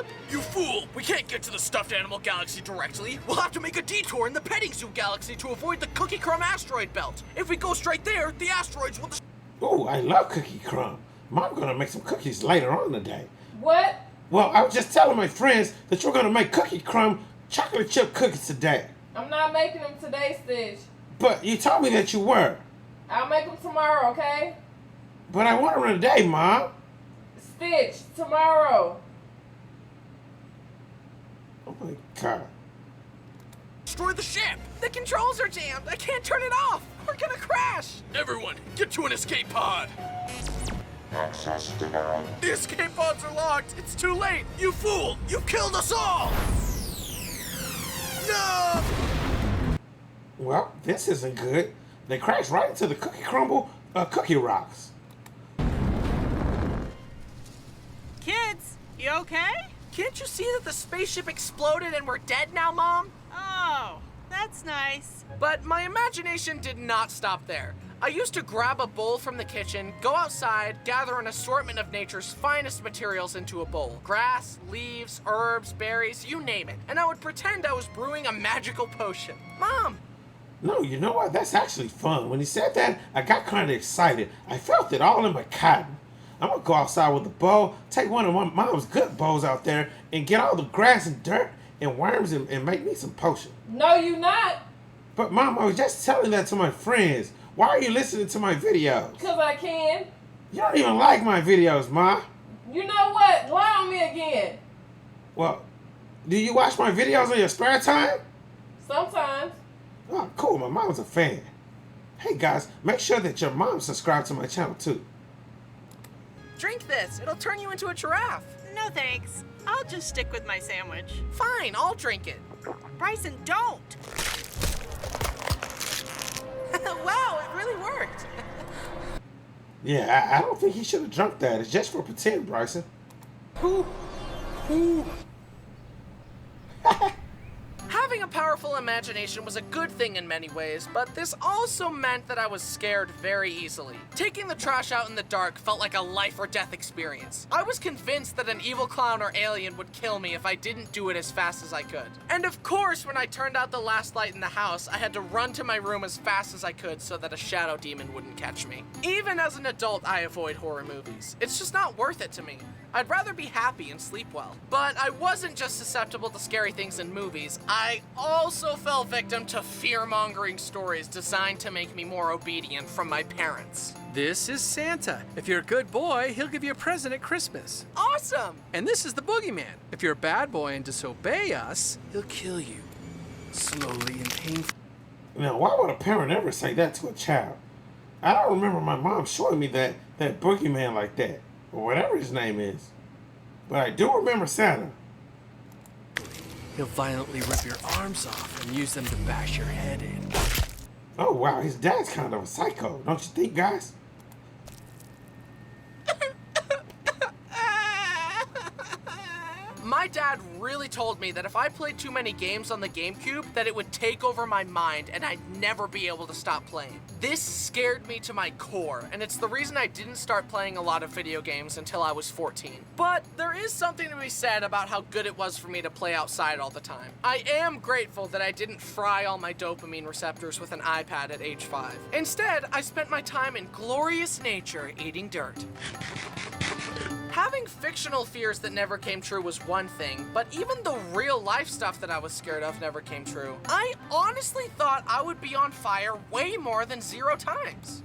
Coop? You fool! We can't get to the stuffed animal galaxy directly. We'll have to make a detour in the petting zoo galaxy to avoid the Cookie Crumb asteroid belt. If we go straight there, the asteroids will... Ooh, I love Cookie Crumb. Mom gonna make some cookies later on today. What? Well, I was just telling my friends that you're gonna make Cookie Crumb chocolate chip cookies today. I'm not making them today, Stitch. But you told me that you were. I'll make them tomorrow, okay? But I want them today, Mom. Stitch, tomorrow. Oh my God. Destroy the ship! The controls are jammed. I can't turn it off. We're gonna crash. Everyone, get to an escape pod! Access denied. The escape pods are locked! It's too late! You fool! You killed us all! No! Well, this isn't good. They crashed right into the cookie rocks. Kids, you okay? Can't you see that the spaceship exploded and we're dead now, Mom? Oh, that's nice. But my imagination did not stop there. I used to grab a bowl from the kitchen, go outside, gather an assortment of nature's finest materials into a bowl. Grass, leaves, herbs, berries, you name it. And I would pretend I was brewing a magical potion. Mom! No, you know what? That's actually fun. When he said that, I got kind of excited. I felt it all in my cotton. I'm gonna go outside with a bowl, take one of my mom's good bowls out there, and get all the grass and dirt and worms and make me some potion. No, you not. But Mom, I was just telling that to my friends. Why are you listening to my videos? Because I can. You don't even like my videos, Ma. You know what? Lie on me again. Well, do you watch my videos in your spare time? Sometimes. Oh, cool. My mom's a fan. Hey, guys, make sure that your mom subscribes to my channel, too. Drink this. It'll turn you into a giraffe. No thanks. I'll just stick with my sandwich. Fine, I'll drink it. Bryson, don't! Wow, it really worked. Yeah, I don't think he should have drunk that. It's just for pretend, Bryson. Who? Having a powerful imagination was a good thing in many ways, but this also meant that I was scared very easily. Taking the trash out in the dark felt like a life or death experience. I was convinced that an evil clown or alien would kill me if I didn't do it as fast as I could. And of course, when I turned out the last light in the house, I had to run to my room as fast as I could so that a shadow demon wouldn't catch me. Even as an adult, I avoid horror movies. It's just not worth it to me. I'd rather be happy and sleep well. But I wasn't just susceptible to scary things in movies. I also fell victim to fear-mongering stories designed to make me more obedient from my parents. This is Santa. If you're a good boy, he'll give you a present at Christmas. Awesome! And this is the boogeyman. If you're a bad boy and disobey us, he'll kill you. Slowly and painfully. Now, why would a parent ever say that to a child? I don't remember my mom showing me that boogeyman like that, or whatever his name is. But I do remember Santa. He'll violently rip your arms off and use them to bash your head in. Oh, wow, his dad's kind of a psycho, don't you think, guys? My dad really told me that if I played too many games on the GameCube, that it would take over my mind and I'd never be able to stop playing. This scared me to my core, and it's the reason I didn't start playing a lot of video games until I was 14. But there is something to be said about how good it was for me to play outside all the time. I am grateful that I didn't fry all my dopamine receptors with an iPad at age 5. Instead, I spent my time in glorious nature eating dirt. Having fictional fears that never came true was one thing, but even the real life stuff that I was scared of never came true. I honestly thought I would be on fire way more than 0 times.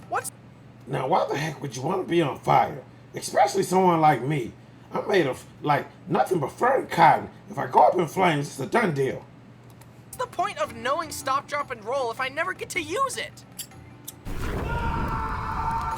Now, why the heck would you want to be on fire? Especially someone like me. I'm made of, like, nothing but fur and cotton. If I go up in flames, it's a done deal. What's the point of knowing stop, drop, and roll if I never get to use it?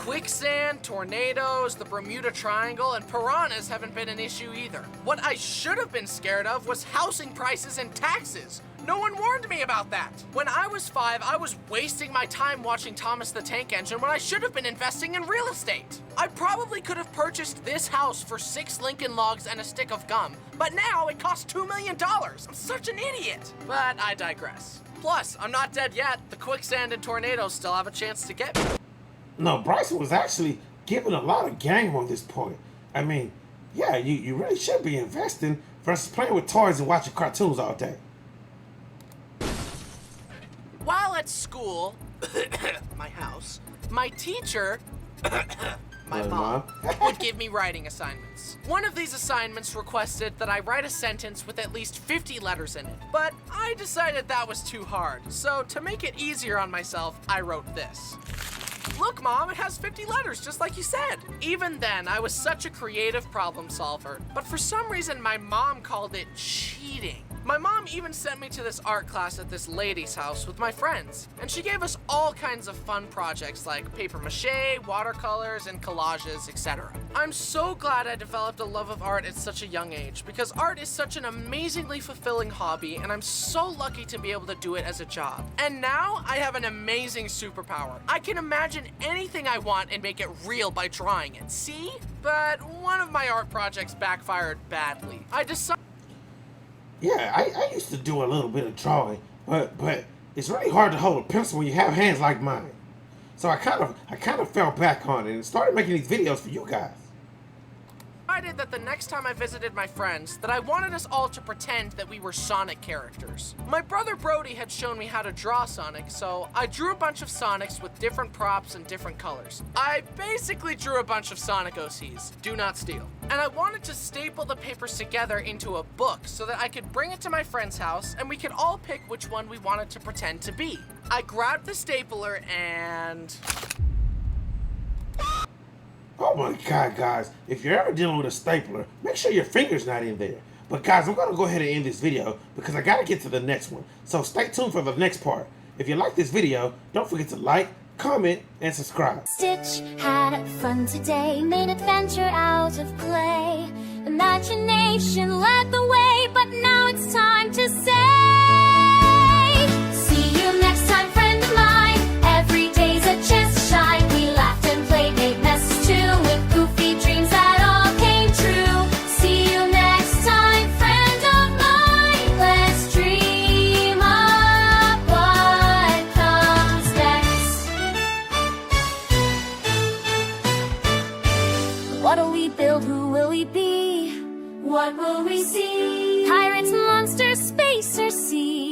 Quicksand, tornadoes, the Bermuda Triangle, and piranhas haven't been an issue either. What I should have been scared of was housing prices and taxes. No one warned me about that. When I was 5, I was wasting my time watching Thomas the Tank Engine when I should have been investing in real estate. I probably could have purchased this house for 6 Lincoln Logs and a stick of gum, but now it costs $2 million. I'm such an idiot. But I digress. Plus, I'm not dead yet. The quicksand and tornadoes still have a chance to get me. No, Bryson was actually giving a lot of game on this point. I mean, yeah, you really should be investing versus playing with toys and watching cartoons all day. While at school, my house, my teacher, my mom, would give me writing assignments. One of these assignments requested that I write a sentence with at least 50 letters in it, but I decided that was too hard. So to make it easier on myself, I wrote this. Look, Mom, it has 50 letters, just like you said. Even then, I was such a creative problem solver, but for some reason, my mom called it cheating. My mom even sent me to this art class at this lady's house with my friends, and she gave us all kinds of fun projects like paper mache, watercolors, and collages, etc. I'm so glad I developed a love of art at such a young age, because art is such an amazingly fulfilling hobby, and I'm so lucky to be able to do it as a job. And now, I have an amazing superpower. I can imagine anything I want and make it real by drawing it, see? But one of my art projects backfired badly. I decided... Yeah, I used to do a little bit of drawing, but it's really hard to hold a pencil when you have hands like mine. So I kind of fell back on it and started making these videos for you guys. decided that the next time I visited my friends, that I wanted us all to pretend that we were Sonic characters. My brother Brody had shown me how to draw Sonic, so I drew a bunch of Sonics with different props and different colors. I basically drew a bunch of Sonic OCs, do not steal. And I wanted to staple the papers together into a book so that I could bring it to my friend's house and we could all pick which one we wanted to pretend to be. I grabbed the stapler and... Oh my God, guys, if you're ever dealing with a stapler, make sure your finger's not in there. But guys, I'm gonna go ahead and end this video because I gotta get to the next one. So stay tuned for the next part. If you like this video, don't forget to like, comment, and subscribe. Stitch had fun today, made adventure out of play. Imagination led the way, but now it's time to say, see you next time, friend of mine. Every day's a chance to shine. We laughed and played, made messes too, with goofy dreams that all came true. See you next time, friend of mine. Let's dream up what comes next. What'll we build? Who will we be? What will we see? Pirates, monsters, space, or sea?